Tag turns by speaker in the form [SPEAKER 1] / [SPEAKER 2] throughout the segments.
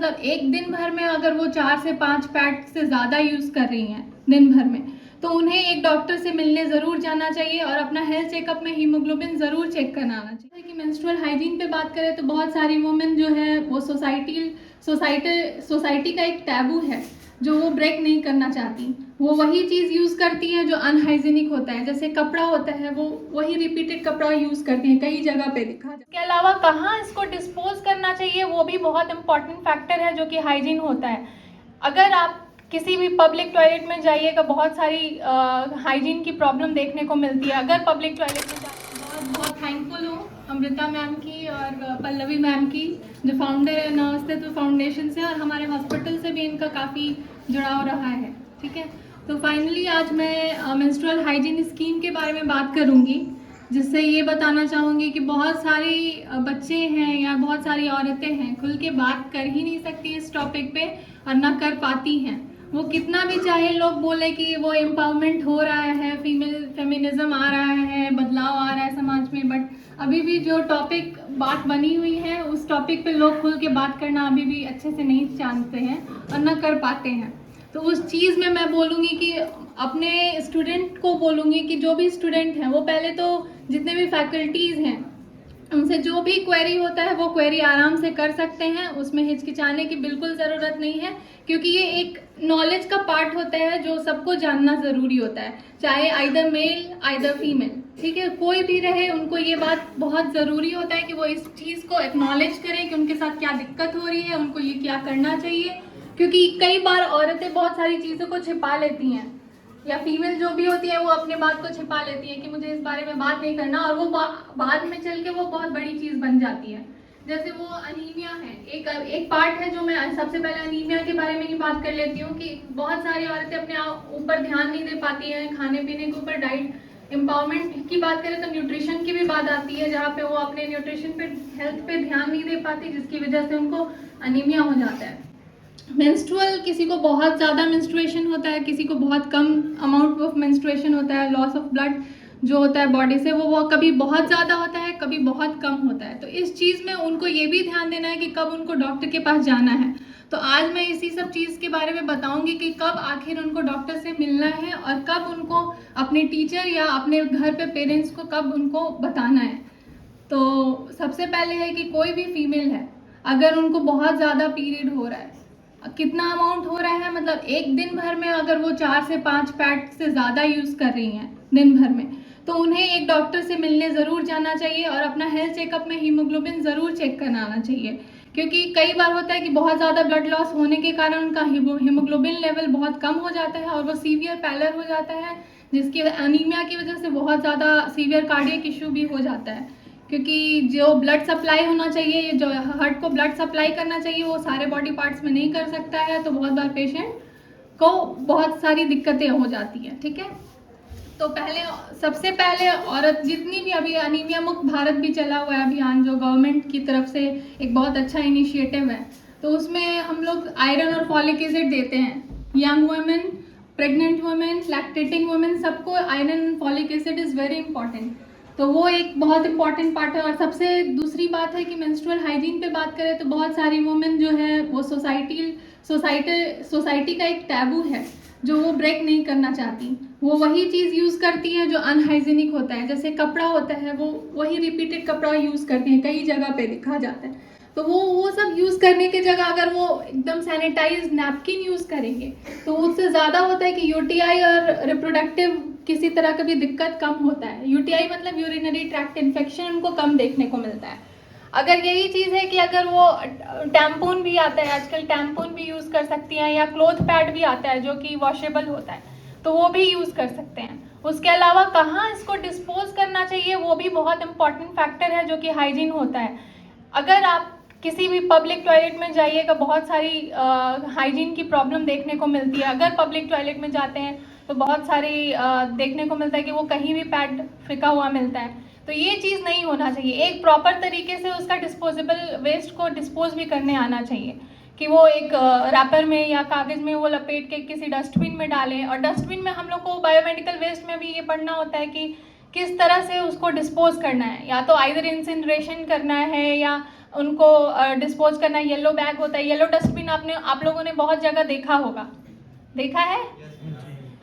[SPEAKER 1] मतलब एक दिन भर में अगर वो 4 से 5 पैड से ज़्यादा यूज़ कर रही हैं दिन भर में, तो उन्हें एक डॉक्टर से मिलने ज़रूर जाना चाहिए और अपना हेल्थ चेकअप में हीमोग्लोबिन ज़रूर चेक कराना चाहिए। कि मेंस्ट्रुअल हाइजीन पे बात करें तो बहुत सारी वुमेन जो है वो सोसाइटी का एक टैबू है जो वो ब्रेक नहीं करना चाहती। वो वही चीज़ यूज़ करती हैं जो अनहाइजीनिक होता है, जैसे कपड़ा होता है वो वही रिपीटेड कपड़ा यूज़ करती हैं, कई जगह पे दिखा जाए। इसके अलावा कहाँ इसको डिस्पोज करना चाहिए वो भी बहुत इंपॉर्टेंट फैक्टर है जो कि हाइजीन होता है। अगर आप किसी भी पब्लिक टॉयलेट में जाइएगा, बहुत सारी हाइजीन की प्रॉब्लम देखने को मिलती है। अगर पब्लिक टॉयलेट में बहुत बहुत थैंकफुल हूँ अमृता मैम की और पल्लवी मैम की, जो फाउंडर है नवअस्तित्व फाउंडेशन से, और हमारे हॉस्पिटल से भी इनका काफ़ी जुड़ाव रहा है। ठीक है, तो फाइनली आज मैं मेंस्ट्रुअल हाइजीन स्कीम के बारे में बात करूँगी, जिससे ये बताना चाहूँगी कि बहुत सारी बच्चे हैं या बहुत सारी औरतें हैं खुल के बात कर ही नहीं सकती इस टॉपिक पे और ना कर पाती हैं। वो कितना भी चाहे लोग बोले कि वो एम्पावरमेंट हो रहा है, फेमिनिज्म आ रहा है, बदलाव आ रहा है समाज में, बट अभी भी जो टॉपिक बात बनी हुई है उस टॉपिक पे लोग खुल के बात करना अभी भी अच्छे से नहीं जानते हैं और ना कर पाते हैं। तो उस चीज़ में मैं बोलूँगी कि अपने स्टूडेंट को बोलूँगी कि जो भी स्टूडेंट हैं वो पहले तो जितने भी फैकल्टीज़ हैं उनसे जो भी क्वेरी होता है वो क्वेरी आराम से कर सकते हैं, उसमें हिचकिचाने की बिल्कुल ज़रूरत नहीं है, क्योंकि ये एक नॉलेज का पार्ट होता है जो सबको जानना ज़रूरी होता है, चाहे आइदर मेल आइदर फीमेल। ठीक है, कोई भी रहे, उनको ये बात बहुत ज़रूरी होता है कि वो इस चीज़ को एक्नॉलेज करें कि उनके साथ क्या दिक्कत हो रही है, उनको ये क्या करना चाहिए। क्योंकि कई बार औरतें बहुत सारी चीज़ों को छिपा लेती हैं, या फीमेल जो भी होती है वो अपने बात को छिपा लेती है कि मुझे इस बारे में बात नहीं करना, और वो बाद में चल के वो बहुत बड़ी चीज़ बन जाती है। जैसे वो अनीमिया है, एक पार्ट है जो मैं सबसे पहले अनीमिया के बारे में ही बात कर लेती हूँ कि बहुत सारी औरतें अपने ऊपर ध्यान नहीं दे पाती हैं, खाने पीने के ऊपर। डाइट एम्पावरमेंट की बात करें तो न्यूट्रिशन की भी बात आती है, जहाँ पे वो अपने न्यूट्रिशन पे, हेल्थ पे ध्यान नहीं दे पाती, जिसकी वजह से उनको अनीमिया हो जाता है। मेंस्ट्रुअल, किसी को बहुत ज़्यादा मेंस्ट्रुएशन होता है, किसी को बहुत कम अमाउंट ऑफ मेंस्ट्रुएशन होता है। लॉस ऑफ ब्लड जो होता है बॉडी से वो कभी बहुत ज़्यादा होता है, कभी बहुत कम होता है। तो इस चीज़ में उनको ये भी ध्यान देना है कि कब उनको डॉक्टर के पास जाना है। तो आज मैं इसी सब चीज़ के बारे में बताऊंगी कि कब आखिर उनको डॉक्टर से मिलना है और कब उनको अपने टीचर या अपने घर पे पेरेंट्स को कब उनको बताना है। तो सबसे पहले है कि कोई भी फीमेल है, अगर उनको बहुत ज़्यादा पीरियड हो रहा है, कितना अमाउंट हो रहा है, मतलब एक दिन भर में अगर वो 4 से 5 पैड से ज़्यादा यूज़ कर रही हैं दिन भर में, तो उन्हें एक डॉक्टर से मिलने ज़रूर जाना चाहिए और अपना हेल्थ चेकअप में हीमोग्लोबिन ज़रूर चेक कराना चाहिए। क्योंकि कई बार होता है कि बहुत ज़्यादा ब्लड लॉस होने के कारण उनका हीमोग्लोबिन लेवल बहुत कम हो जाता है और वो सीवियर पैलर हो जाता है, जिसकी अनीमिया की वजह से बहुत ज़्यादा सीवियर कार्डियक इशू भी हो जाता है। क्योंकि जो ब्लड सप्लाई होना चाहिए, जो हार्ट को ब्लड सप्लाई करना चाहिए, वो सारे बॉडी पार्ट्स में नहीं कर सकता है, तो बहुत बार पेशेंट को बहुत सारी दिक्कतें हो जाती हैं। ठीक है, तो सबसे पहले औरत जितनी भी, अभी अनीमिया मुक्त भारत भी चला हुआ है अभियान, जो गवर्नमेंट की तरफ से एक बहुत अच्छा इनिशिएटिव है, तो उसमें हम लोग आयरन और फॉलिक एसिड देते हैं। Young women, pregnant women, lactating women, सबको iron folic acid is very important. तो वो एक बहुत इंपॉर्टेंट पार्ट है। और सबसे दूसरी बात है कि मेंस्ट्रुअल हाइजीन पे बात करें तो बहुत सारी वुमेन जो है वो सोसाइटी का एक टैबू है जो वो ब्रेक नहीं करना चाहती। वो वही चीज़ यूज़ करती हैं जो अनहाइजीनिक होता है, जैसे कपड़ा होता है वो वही रिपीटेड कपड़ा यूज़ करती हैं, कई जगह पे दिखा जाता है। तो वो सब यूज़ करने की जगह अगर वो एकदम सैनिटाइज नैपकिन यूज़ करेंगे तो उससे ज़्यादा होता है कि यूटीआई और रिप्रोडक्टिव किसी तरह का भी दिक्कत कम होता है। यूटीआई मतलब यूरिनरी ट्रैक्ट इन्फेक्शन उनको कम देखने को मिलता है। अगर यही चीज़ है कि अगर वो टैम्पून भी आता है, आजकल टैम्पून भी यूज़ कर सकती हैं, या क्लोथ पैड भी आता है जो कि वॉशेबल होता है, तो वो भी यूज़ कर सकते हैं। उसके अलावा कहाँ इसको डिस्पोज करना चाहिए वो भी बहुत इंपॉर्टेंट फैक्टर है जो कि हाइजीन होता है। अगर आप किसी भी पब्लिक टॉयलेट में जाइएगा, बहुत सारी हाइजीन की प्रॉब्लम देखने को मिलती है। अगर पब्लिक टॉयलेट में जाते हैं तो बहुत सारी देखने को मिलता है कि वो कहीं भी पैड फेंका हुआ मिलता है, तो ये चीज़ नहीं होना चाहिए। एक प्रॉपर तरीके से उसका डिस्पोजेबल वेस्ट को डिस्पोज भी करने आना चाहिए, कि वो एक रैपर में या कागज़ में वो लपेट के किसी डस्टबिन में डालें। और डस्टबिन में हम लोग को बायोमेडिकल वेस्ट में भी ये पढ़ना होता है कि किस तरह से उसको डिस्पोज करना है, या तो आइदर इंसिनरेशन करना है या उनको डिस्पोज करना। येलो बैग होता है, येलो डस्टबिन आप लोगों ने बहुत जगह देखा होगा, देखा है?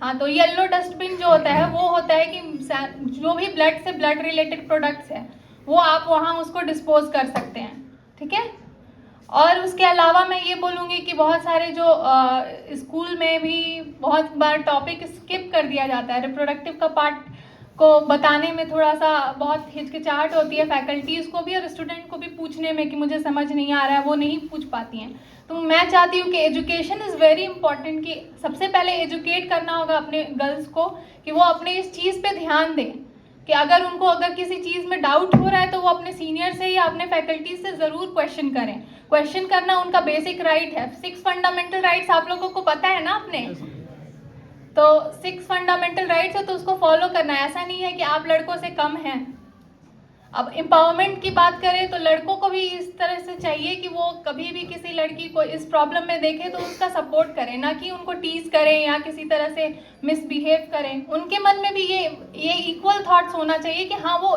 [SPEAKER 1] हाँ, तो येलो डस्टबिन जो होता है वो होता है कि जो भी ब्लड से ब्लड रिलेटेड प्रोडक्ट्स है वो आप वहाँ उसको डिस्पोज कर सकते हैं, ठीक है। और उसके अलावा मैं ये बोलूँगी कि बहुत सारे जो स्कूल में भी बहुत बार टॉपिक स्किप कर दिया जाता है। रिप्रोडक्टिव का पार्ट को बताने में थोड़ा सा बहुत हिचकिचाहट होती है फैकल्टीज़ को भी और स्टूडेंट को भी पूछने में कि मुझे समझ नहीं आ रहा है, वो नहीं पूछ पाती हैं। तो मैं चाहती हूँ कि एजुकेशन इज़ वेरी इंपॉर्टेंट, कि सबसे पहले एजुकेट करना होगा अपने गर्ल्स को कि वो अपने इस चीज़ पे ध्यान दें कि अगर किसी चीज़ में डाउट हो रहा है तो वो अपने सीनियर से या अपने फैकल्टी से ज़रूर क्वेश्चन करें। क्वेश्चन करना उनका बेसिक राइट है। 6 फंडामेंटल राइट्स आप लोगों को पता है ना अपने, तो 6 फंडामेंटल राइट्स है तो उसको फॉलो करना है। ऐसा नहीं है कि आप लड़कों से कम हैं। अब एम्पावरमेंट की बात करें तो लड़कों को भी इस तरह से चाहिए कि वो कभी भी किसी लड़की को इस प्रॉब्लम में देखें तो उसका सपोर्ट करें, ना कि उनको टीज करें या किसी तरह से मिसबिहेव करें। उनके मन में भी ये इक्वल थॉट्स होना चाहिए कि हाँ वो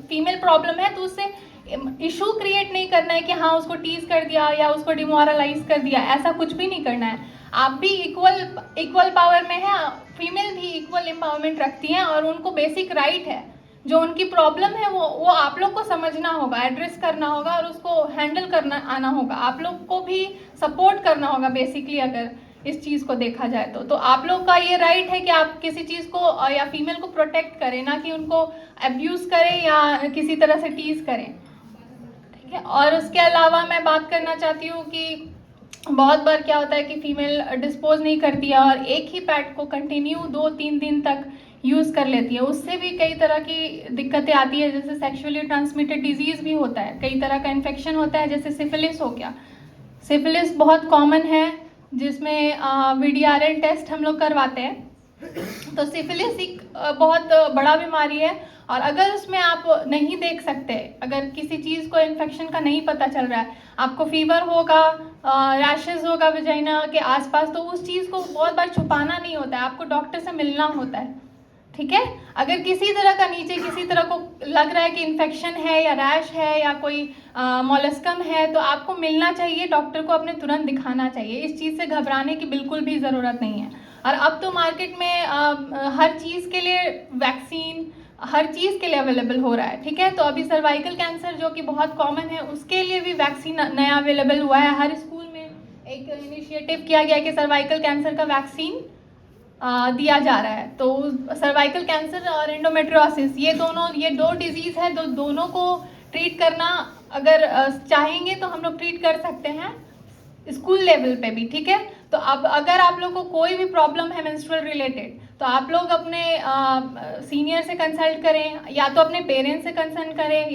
[SPEAKER 1] फीमेल प्रॉब्लम है, तो उससे इशू क्रिएट नहीं करना है कि हाँ उसको टीज कर दिया या उसको डिमोरलाइज कर दिया, ऐसा कुछ भी नहीं करना है। आप भी इक्वल पावर में है, फीमेल भी इक्वल एम्पावरमेंट रखती हैं और उनको बेसिक राइट है। जो उनकी प्रॉब्लम है वो आप लोग को समझना होगा, एड्रेस करना होगा और उसको हैंडल करना आना होगा। आप लोग को भी सपोर्ट करना होगा बेसिकली, अगर इस चीज़ को देखा जाए तो आप लोग का ये राइट है कि आप किसी चीज़ को या फीमेल को प्रोटेक्ट करें, ना कि उनको अब्यूज़ करें या किसी तरह से टीज करें, ठीक है। और उसके अलावा मैं बात करना चाहती हूँ कि बहुत बार क्या होता है कि फीमेल डिस्पोज नहीं करती है और एक ही पैड को कंटिन्यू 2-3 दिन तक यूज़ कर लेती है। उससे भी कई तरह की दिक्कतें आती है, जैसे सेक्सुअली ट्रांसमिटेड डिजीज़ भी होता है, कई तरह का इन्फेक्शन होता है, जैसे सिफिलिस हो गया। सिफिलिस बहुत कॉमन है जिसमें VDRL टेस्ट हम लोग करवाते हैं। तो सिफिलिस एक बहुत बड़ा बीमारी है और अगर उसमें आप नहीं देख सकते, अगर किसी चीज़ को इन्फेक्शन का नहीं पता चल रहा है, आपको फीवर होगा, रैशेस होगा वजाइना के आसपास, तो उस चीज़ को बहुत बार छुपाना नहीं होता है, आपको डॉक्टर से मिलना होता है, ठीक है। अगर किसी तरह का नीचे किसी तरह को लग रहा है कि इन्फेक्शन है या रैश है या कोई मॉलस्कम है, तो आपको मिलना चाहिए डॉक्टर को, अपने तुरंत दिखाना चाहिए। इस चीज़ से घबराने की बिल्कुल भी ज़रूरत नहीं है। और अब तो मार्केट में हर चीज़ के लिए वैक्सीन हर चीज़ के लिए अवेलेबल हो रहा है, ठीक है। तो अभी सर्वाइकल कैंसर जो कि बहुत कॉमन है उसके लिए भी वैक्सीन नया अवेलेबल हुआ है। हर स्कूल में एक इनिशिएटिव किया गया है कि सर्वाइकल कैंसर का वैक्सीन दिया जा रहा है। तो सर्वाइकल कैंसर और एंडोमेट्रियोसिस ये दो डिजीज़ है, दोनों को ट्रीट करना अगर चाहेंगे तो हम लोग ट्रीट कर सकते हैं स्कूल लेवल पे भी, ठीक है। तो अब अगर आप लोग को कोई भी प्रॉब्लम है मेंस्ट्रुअल रिलेटेड, तो आप लोग अपने सीनियर से कंसल्ट करें या तो अपने पेरेंट्स से कंसल्ट करें